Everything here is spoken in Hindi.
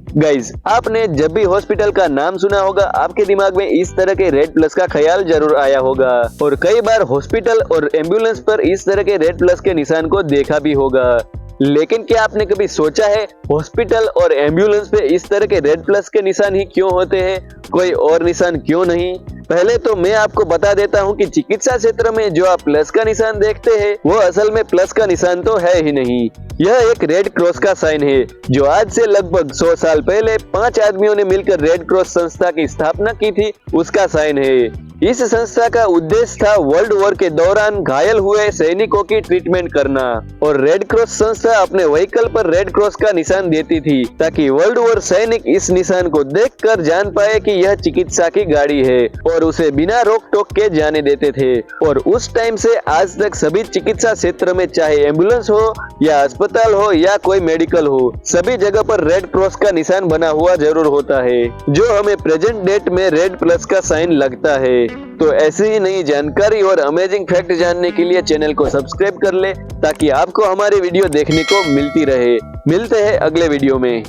गाइज, आपने जब भी हॉस्पिटल का नाम सुना होगा आपके दिमाग में इस तरह के रेड प्लस का ख्याल जरूर आया होगा और कई बार हॉस्पिटल और एम्बुलेंस पर इस तरह के रेड प्लस के निशान को देखा भी होगा। लेकिन क्या आपने कभी सोचा है हॉस्पिटल और एम्बुलेंस पे इस तरह के रेड प्लस के निशान ही क्यों होते हैं, कोई और निशान क्यों नहीं? पहले तो मैं आपको बता देता हूँ कि चिकित्सा क्षेत्र में जो आप प्लस का निशान देखते हैं वो असल में प्लस का निशान तो है ही नहीं। यह एक रेड क्रॉस का साइन है जो आज से लगभग 100 साल पहले 5 आदमियों ने मिलकर रेड क्रॉस संस्था की स्थापना की थी, उसका साइन है। इस संस्था का उद्देश्य था वर्ल्ड वॉर के दौरान घायल हुए सैनिकों की ट्रीटमेंट करना और रेड क्रॉस संस्था अपने व्हीकल पर रेड क्रॉस का निशान देती थी ताकि वर्ल्ड वॉर सैनिक इस निशान को देखकर जान पाए कि यह चिकित्सा की गाड़ी है और उसे बिना रोक टोक के जाने देते थे। और उस टाइम से आज तक सभी चिकित्सा क्षेत्र में चाहे एम्बुलेंस हो या अस्पताल हो या कोई मेडिकल हो, सभी जगह पर रेड क्रॉस का निशान बना हुआ जरूर होता है जो हमें प्रेजेंट डेट में रेड प्लस का साइन लगता है। तो ऐसी ही नई जानकारी और अमेजिंग फैक्ट जानने के लिए चैनल को सब्सक्राइब कर ले ताकि आपको हमारी वीडियो देखने को मिलती रहे। मिलते हैं अगले वीडियो में।